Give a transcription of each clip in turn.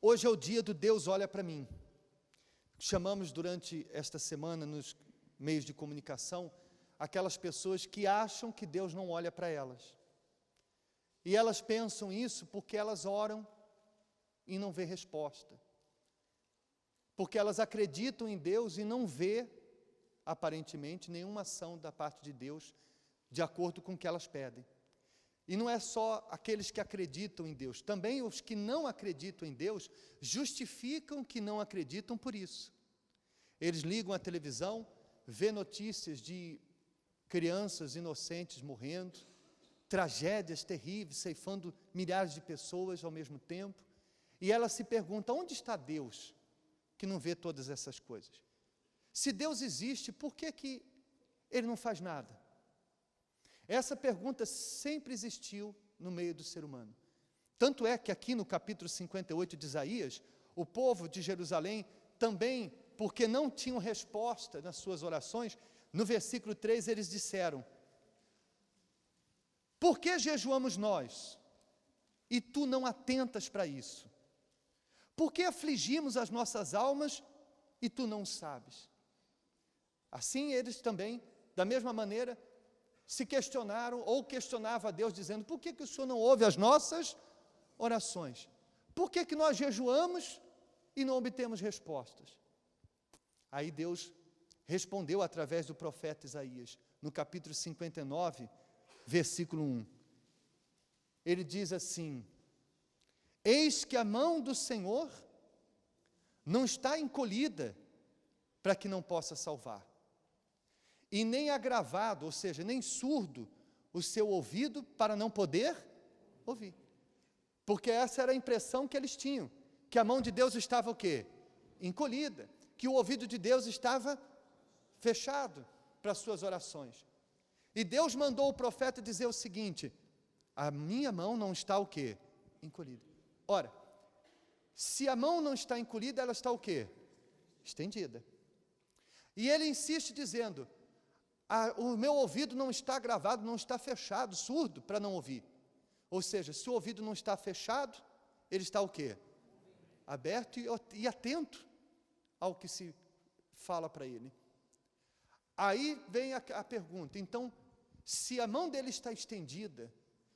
Hoje é o dia do Deus olha para mim. Chamamos durante esta semana, nos meios de comunicação, aquelas pessoas que acham que Deus não olha para elas. E elas pensam isso porque elas oram e não vê resposta. Porque elas acreditam em Deus e não vê, aparentemente, nenhuma ação da parte de Deus de acordo com o que elas pedem. E não é só aqueles que acreditam em Deus, também os que não acreditam em Deus justificam que não acreditam por isso. Eles ligam a televisão, vê notícias de crianças inocentes morrendo, tragédias terríveis, ceifando milhares de pessoas ao mesmo tempo, e ela se pergunta, onde está Deus que não vê todas essas coisas? Se Deus existe, por que Ele não faz nada? Essa pergunta sempre existiu no meio do ser humano. Tanto é que aqui no capítulo 58 de Isaías, o povo de Jerusalém também, porque não tinham resposta nas suas orações, no versículo 3 eles disseram, por que jejuamos nós, e tu não atentas para isso? Por que afligimos as nossas almas, e tu não sabes? Assim eles também, da mesma maneira, se questionaram ou questionavam a Deus, dizendo, por que o Senhor não ouve as nossas orações? Por que nós jejuamos e não obtemos respostas? Aí Deus respondeu através do profeta Isaías, no capítulo 59, versículo 1. Ele diz assim, eis que a mão do Senhor não está encolhida para que não possa salvar, e nem agravado, ou seja, nem surdo o seu ouvido para não poder ouvir. Porque essa era a impressão que eles tinham, que a mão de Deus estava o quê? Encolhida, que o ouvido de Deus estava fechado para as suas orações. E Deus mandou o profeta dizer o seguinte, a minha mão não está o quê? Encolhida. Ora, se a mão não está encolhida, ela está o quê? Estendida. E ele insiste dizendo, o meu ouvido não está gravado, não está fechado, surdo, para não ouvir. Ou seja, se o ouvido não está fechado, ele está o quê? Aberto e atento ao que se fala para ele. Aí vem a pergunta, então, se a mão dele está estendida,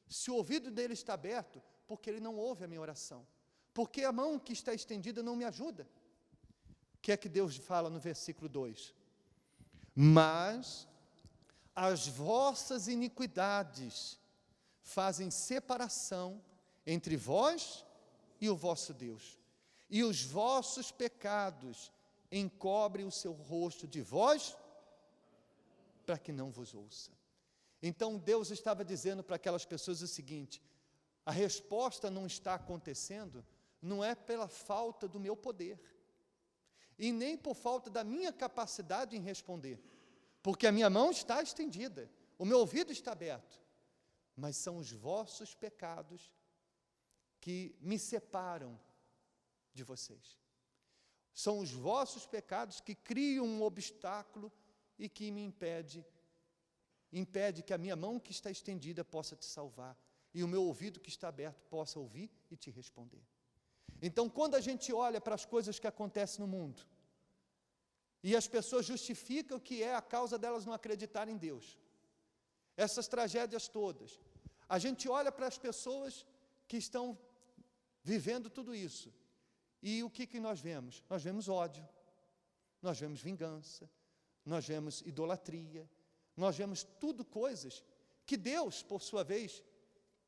se o ouvido dele está aberto, porque ele não ouve a minha oração? Porque a mão que está estendida não me ajuda. O que é que Deus fala no versículo 2? Mas as vossas iniquidades fazem separação entre vós e o vosso Deus, e os vossos pecados encobrem o seu rosto de vós, para que não vos ouça. Então Deus estava dizendo para aquelas pessoas o seguinte, a resposta não está acontecendo, não é pela falta do meu poder, e nem por falta da minha capacidade em responder, porque a minha mão está estendida, o meu ouvido está aberto, mas são os vossos pecados que me separam de vocês. São os vossos pecados que criam um obstáculo e que me impede que a minha mão que está estendida possa te salvar, e o meu ouvido que está aberto possa ouvir e te responder. Então, quando a gente olha para as coisas que acontecem no mundo, e as pessoas justificam que é a causa delas não acreditarem em Deus, essas tragédias todas, a gente olha para as pessoas que estão vivendo tudo isso, e o que nós vemos? Nós vemos ódio, nós vemos vingança, nós vemos idolatria, nós vemos tudo coisas que Deus, por sua vez,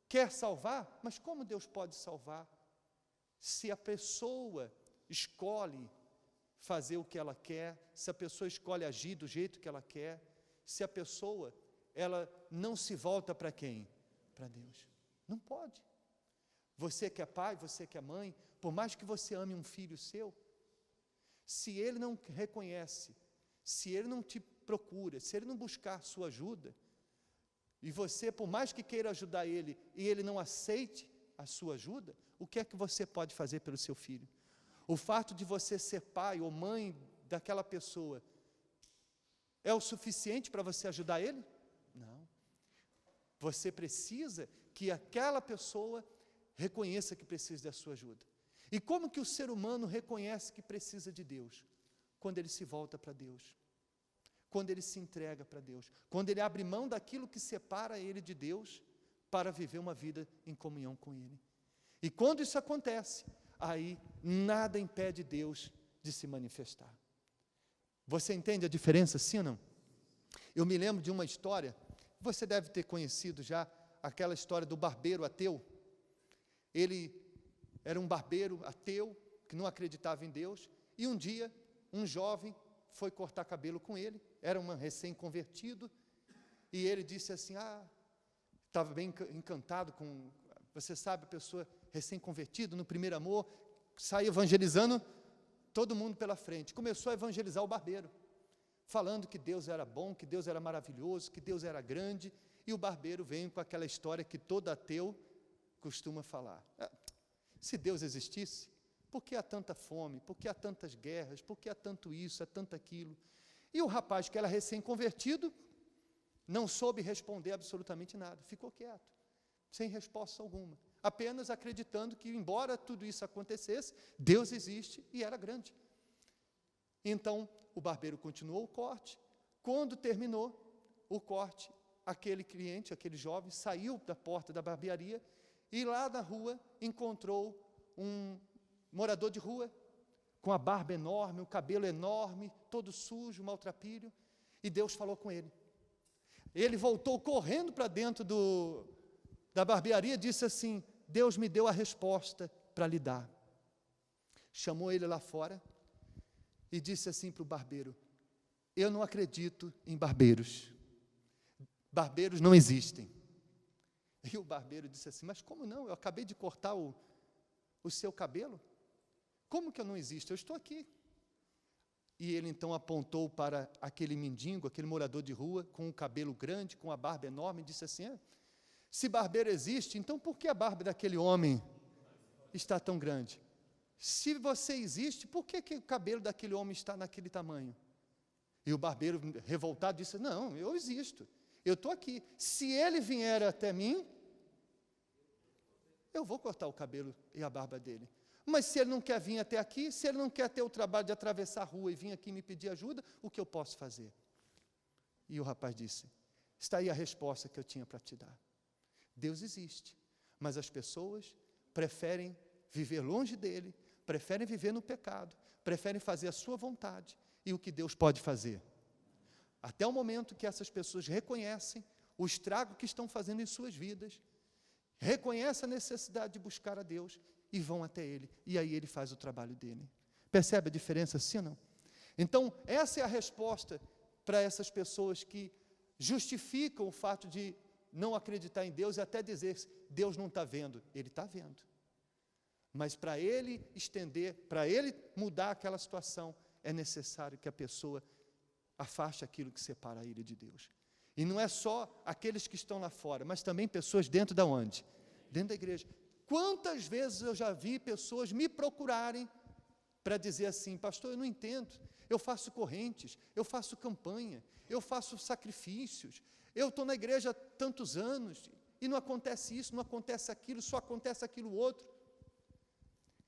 quer salvar, mas como Deus pode salvar se a pessoa escolhe fazer o que ela quer, se a pessoa escolhe agir do jeito que ela quer, se a pessoa, ela não se volta para quem? Para Deus. Não pode. Você que é pai, você que é mãe, por mais que você ame um filho seu, se ele não reconhece, se ele não te procura, se ele não buscar sua ajuda, e você, por mais que queira ajudar ele, e ele não aceite a sua ajuda, o que é que você pode fazer pelo seu filho? O fato de você ser pai ou mãe daquela pessoa, é o suficiente para você ajudar ele? Não. Você precisa que aquela pessoa reconheça que precisa da sua ajuda. E como que o ser humano reconhece que precisa de Deus? Quando ele se volta para Deus, quando ele se entrega para Deus, quando ele abre mão daquilo que separa ele de Deus, para viver uma vida em comunhão com Ele. E quando isso acontece, aí nada impede Deus de se manifestar. Você entende a diferença, sim ou não? Eu me lembro de uma história, você deve ter conhecido já, aquela história do barbeiro ateu. Ele era um barbeiro ateu, que não acreditava em Deus, e um dia, um jovem foi cortar cabelo com ele, era um recém-convertido, e ele disse assim, estava bem encantado com, você sabe, a pessoa recém-convertida, no primeiro amor, sai evangelizando todo mundo pela frente, começou a evangelizar o barbeiro, falando que Deus era bom, que Deus era maravilhoso, que Deus era grande, e o barbeiro vem com aquela história que todo ateu costuma falar. Se Deus existisse, por que há tanta fome? Por que há tantas guerras? Por que há tanto isso, há tanto aquilo? E o rapaz, que era recém-convertido, não soube responder absolutamente nada, ficou quieto, sem resposta alguma, apenas acreditando que, embora tudo isso acontecesse, Deus existe e era grande. Então, o barbeiro continuou o corte. Quando terminou o corte, aquele cliente, aquele jovem, saiu da porta da barbearia e lá na rua encontrou um morador de rua, com a barba enorme, o cabelo enorme, todo sujo, maltrapilho, e Deus falou com ele. Ele voltou correndo para dentro da barbearia e disse assim, Deus me deu a resposta para lhe dar. Chamou ele lá fora e disse assim para o barbeiro, eu não acredito em barbeiros. Barbeiros não existem. E o barbeiro disse assim, mas como não? Eu acabei de cortar o seu cabelo. Como que eu não existo? Eu estou aqui. E ele então apontou para aquele mendigo, aquele morador de rua, com o cabelo grande, com a barba enorme, e disse assim, se barbeiro existe, então por que a barba daquele homem está tão grande? Se você existe, por que o cabelo daquele homem está naquele tamanho? E o barbeiro, revoltado, disse, não, eu existo, eu estou aqui. Se ele vier até mim, eu vou cortar o cabelo e a barba dele. Mas se ele não quer vir até aqui, se ele não quer ter o trabalho de atravessar a rua e vir aqui me pedir ajuda, o que eu posso fazer? E o rapaz disse, está aí a resposta que eu tinha para te dar. Deus existe, mas as pessoas preferem viver longe dele, preferem viver no pecado, preferem fazer a sua vontade. E o que Deus pode fazer? Até o momento que essas pessoas reconhecem o estrago que estão fazendo em suas vidas, reconhecem a necessidade de buscar a Deus e vão até Ele, e aí Ele faz o trabalho dele. Percebe a diferença, sim ou não? Então, essa é a resposta para essas pessoas que justificam o fato de não acreditar em Deus e até dizer, Deus não está vendo. Ele está vendo. Mas para Ele estender, para Ele mudar aquela situação, é necessário que a pessoa afaste aquilo que separa Ele de Deus. E não é só aqueles que estão lá fora, mas também pessoas dentro da onde? Dentro da igreja. Quantas vezes eu já vi pessoas me procurarem para dizer assim, pastor, eu não entendo, eu faço correntes, eu faço campanha, eu faço sacrifícios, eu estou na igreja há tantos anos, e não acontece isso, não acontece aquilo, só acontece aquilo outro.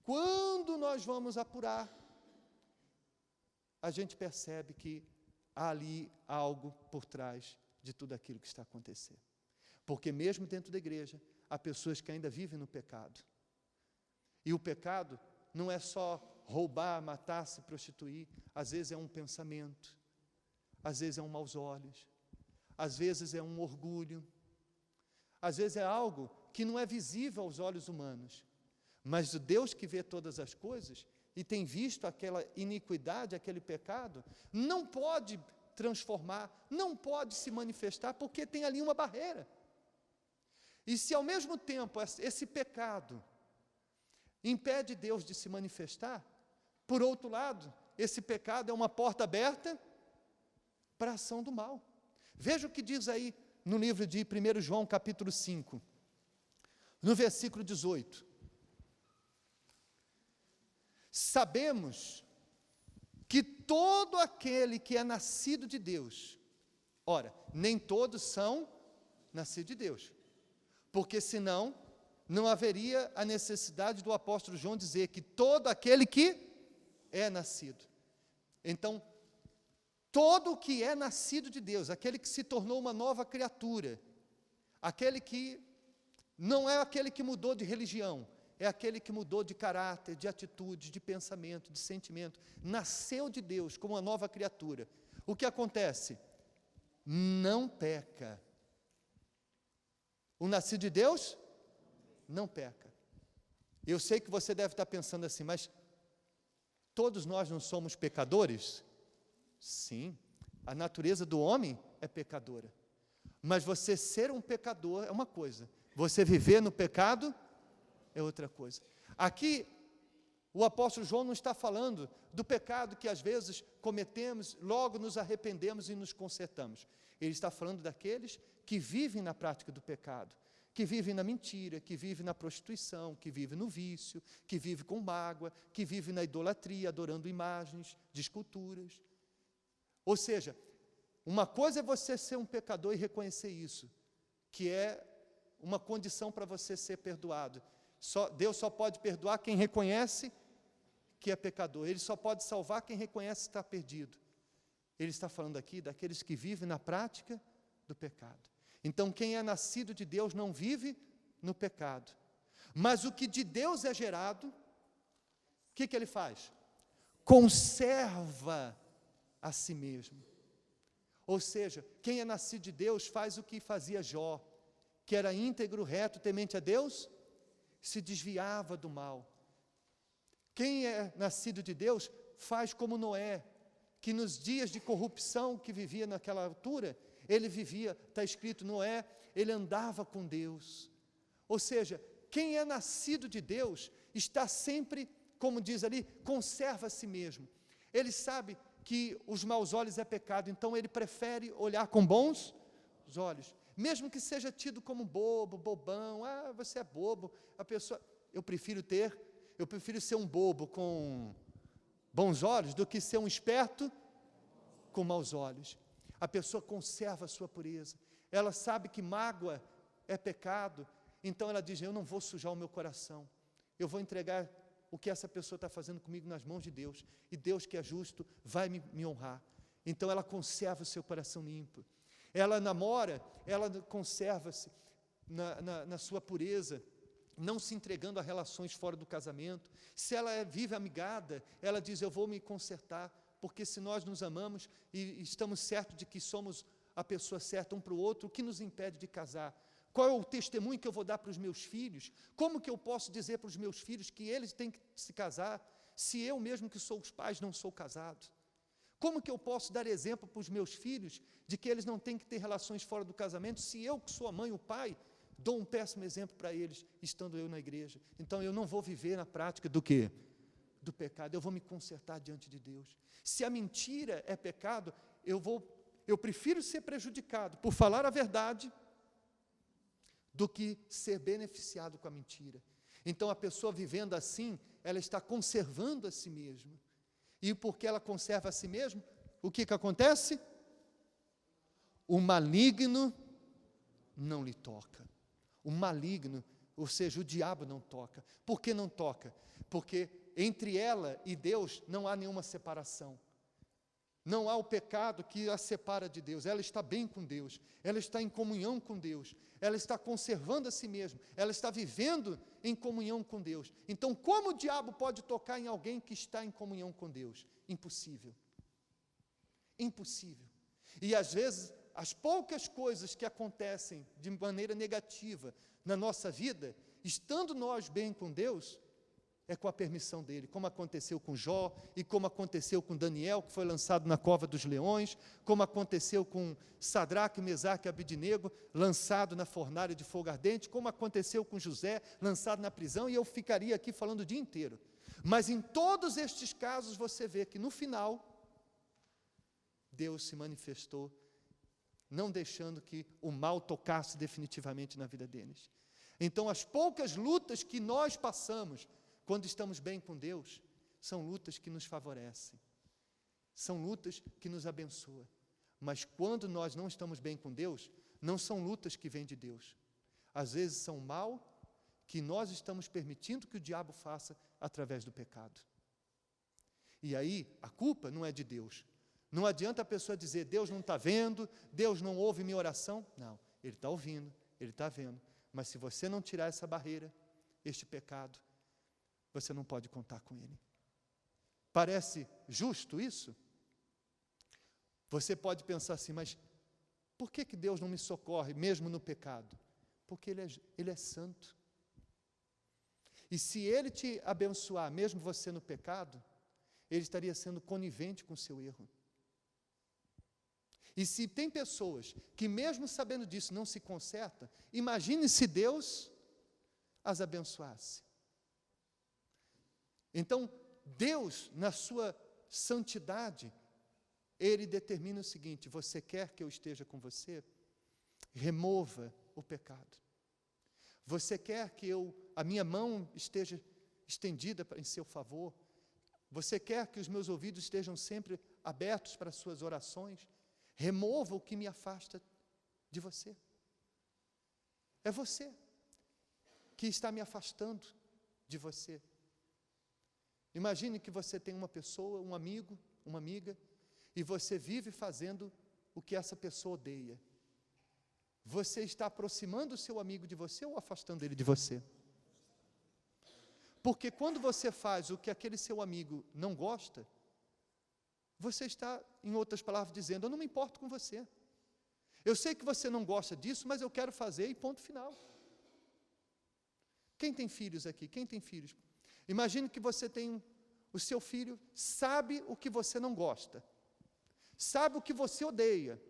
Quando nós vamos apurar, a gente percebe que há ali algo por trás de tudo aquilo que está acontecendo. Porque mesmo dentro da igreja, há pessoas que ainda vivem no pecado. E o pecado não é só roubar, matar, se prostituir. Às vezes é um pensamento, às vezes é um maus olhos, às vezes é um orgulho, às vezes é algo que não é visível aos olhos humanos. Mas o Deus que vê todas as coisas e tem visto aquela iniquidade, aquele pecado, não pode transformar, não pode se manifestar, porque tem ali uma barreira. E se ao mesmo tempo esse pecado impede Deus de se manifestar, por outro lado, esse pecado é uma porta aberta para a ação do mal. Veja o que diz aí no livro de 1 João capítulo 5, no versículo 18. Sabemos que todo aquele que é nascido de Deus, ora, nem todos são nascidos de Deus, porque senão não haveria a necessidade do apóstolo João dizer que todo aquele que é nascido. Então, todo o que é nascido de Deus, aquele que se tornou uma nova criatura, aquele que não é aquele que mudou de religião, é aquele que mudou de caráter, de atitude, de pensamento, de sentimento, nasceu de Deus como uma nova criatura. O que acontece? Não peca. O nascido de Deus não peca. Eu sei que você deve estar pensando assim, mas todos nós não somos pecadores? Sim, a natureza do homem é pecadora. Mas você ser um pecador é uma coisa, você viver no pecado é outra coisa. Aqui, o apóstolo João não está falando do pecado que às vezes cometemos, logo nos arrependemos e nos consertamos. Ele está falando daqueles que vivem na prática do pecado, que vivem na mentira, que vivem na prostituição, que vivem no vício, que vivem com mágoa, que vivem na idolatria, adorando imagens de esculturas. Ou seja, uma coisa é você ser um pecador e reconhecer isso, que é uma condição para você ser perdoado. Deus só pode perdoar quem reconhece que é pecador. Ele só pode salvar quem reconhece que está perdido. Ele está falando aqui daqueles que vivem na prática do pecado. Então, quem é nascido de Deus não vive no pecado. Mas o que de Deus é gerado, o que ele faz? Conserva a si mesmo. Ou seja, quem é nascido de Deus faz o que fazia Jó, que era íntegro, reto, temente a Deus, se desviava do mal. Quem é nascido de Deus faz como Noé, que nos dias de corrupção que vivia naquela altura, ele vivia, está escrito, Noé, ele andava com Deus. Ou seja, quem é nascido de Deus está sempre, como diz ali, conserva a si mesmo. Ele sabe que os maus olhos é pecado, então ele prefere olhar com bons olhos, mesmo que seja tido como bobo, bobão, você é bobo, a pessoa, eu prefiro ser um bobo com bons olhos do que ser um esperto com maus olhos. A pessoa conserva a sua pureza, ela sabe que mágoa é pecado, então ela diz, eu não vou sujar o meu coração, eu vou entregar o que essa pessoa está fazendo comigo nas mãos de Deus, e Deus que é justo vai me honrar. Então ela conserva o seu coração limpo, ela namora, ela conserva-se na sua pureza, não se entregando a relações fora do casamento. Se ela vive amigada, ela diz, eu vou me consertar, porque se nós nos amamos e estamos certos de que somos a pessoa certa um para o outro, o que nos impede de casar? Qual é o testemunho que eu vou dar para os meus filhos? Como que eu posso dizer para os meus filhos que eles têm que se casar, se eu mesmo que sou os pais não sou casado? Como que eu posso dar exemplo para os meus filhos de que eles não têm que ter relações fora do casamento, se eu que sou a mãe e o pai, dou um péssimo exemplo para eles, estando eu na igreja? Então eu não vou viver na prática do quê? Do pecado, eu vou me consertar diante de Deus. Se a mentira é pecado, eu prefiro ser prejudicado por falar a verdade do que ser beneficiado com a mentira. Então a pessoa vivendo assim, ela está conservando a si mesma. E porque ela conserva a si mesma, o que acontece? O maligno não lhe toca. O maligno, ou seja, o diabo não toca. Por que não toca? Porque entre ela e Deus não há nenhuma separação. Não há o pecado que a separa de Deus. Ela está bem com Deus, ela está em comunhão com Deus, ela está conservando a si mesma, ela está vivendo em comunhão com Deus. Então, como o diabo pode tocar em alguém que está em comunhão com Deus? Impossível. Impossível. E às vezes, as poucas coisas que acontecem de maneira negativa na nossa vida, estando nós bem com Deus, é com a permissão dele, como aconteceu com Jó, e como aconteceu com Daniel, que foi lançado na cova dos leões, como aconteceu com Sadraque, Mesaque e Abidnego, lançado na fornalha de fogo ardente, como aconteceu com José, lançado na prisão, e eu ficaria aqui falando o dia inteiro. Mas em todos estes casos você vê que no final, Deus se manifestou, não deixando que o mal tocasse definitivamente na vida deles. Então as poucas lutas que nós passamos, quando estamos bem com Deus, são lutas que nos favorecem, são lutas que nos abençoam. Mas quando nós não estamos bem com Deus, não são lutas que vêm de Deus. Às vezes são mal que nós estamos permitindo que o diabo faça através do pecado. E aí, a culpa não é de Deus. Não adianta a pessoa dizer, Deus não está vendo, Deus não ouve minha oração. Não, Ele está ouvindo, Ele está vendo. Mas se você não tirar essa barreira, este pecado, você não pode contar com Ele. Parece justo isso? Você pode pensar assim, mas por que Deus não me socorre mesmo no pecado? Porque Ele é santo. E se Ele te abençoar, mesmo você no pecado, Ele estaria sendo conivente com o seu erro. E se tem pessoas que mesmo sabendo disso não se consertam, imagine se Deus as abençoasse. Então, Deus, na sua santidade, Ele determina o seguinte: você quer que eu esteja com você? Remova o pecado. Você quer que a minha mão esteja estendida em seu favor? Você quer que os meus ouvidos estejam sempre abertos para as suas orações? Remova o que me afasta de você. É você que está me afastando de você. Imagine que você tem uma pessoa, um amigo, uma amiga, e você vive fazendo o que essa pessoa odeia. Você está aproximando o seu amigo de você ou afastando ele de você? Porque quando você faz o que aquele seu amigo não gosta, você está, em outras palavras, dizendo, eu não me importo com você. Eu sei que você não gosta disso, mas eu quero fazer e ponto final. Quem tem filhos aqui? Quem tem filhos? Imagine que você tem, o seu filho sabe o que você não gosta, sabe o que você odeia,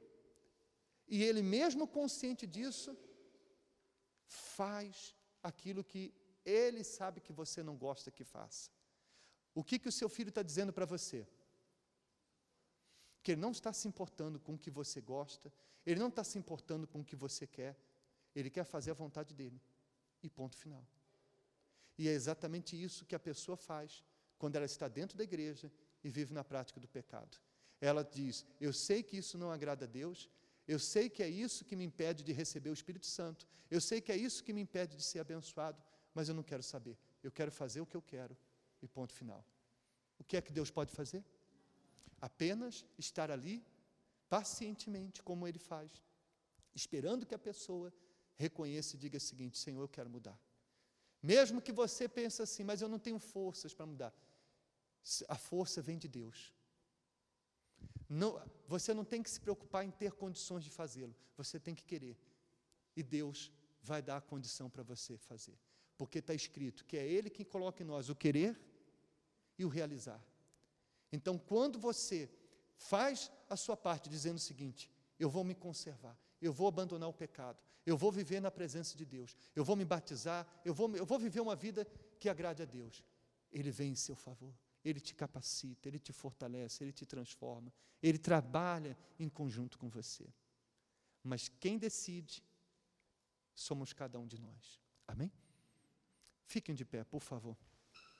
e ele mesmo consciente disso, faz aquilo que ele sabe que você não gosta que faça. O que o seu filho está dizendo para você? Que ele não está se importando com o que você gosta, ele não está se importando com o que você quer, ele quer fazer a vontade dele, e ponto final. E é exatamente isso que a pessoa faz quando ela está dentro da igreja e vive na prática do pecado. Ela diz, eu sei que isso não agrada a Deus, eu sei que é isso que me impede de receber o Espírito Santo, eu sei que é isso que me impede de ser abençoado, mas eu não quero saber, eu quero fazer o que eu quero, e ponto final. O que é que Deus pode fazer? Apenas estar ali, pacientemente, como Ele faz, esperando que a pessoa reconheça e diga o seguinte, Senhor, eu quero mudar. Mesmo que você pense assim, mas eu não tenho forças para mudar. A força vem de Deus. Não, você não tem que se preocupar em ter condições de fazê-lo, você tem que querer. E Deus vai dar a condição para você fazer. Porque está escrito que é Ele quem coloca em nós o querer e o realizar. Então, quando você faz a sua parte dizendo o seguinte, eu vou me conservar, eu vou abandonar o pecado, eu vou viver na presença de Deus, eu vou me batizar, eu vou viver uma vida que agrade a Deus. Ele vem em seu favor, Ele te capacita, Ele te fortalece, Ele te transforma, Ele trabalha em conjunto com você. Mas quem decide somos cada um de nós. Amém? Fiquem de pé, por favor.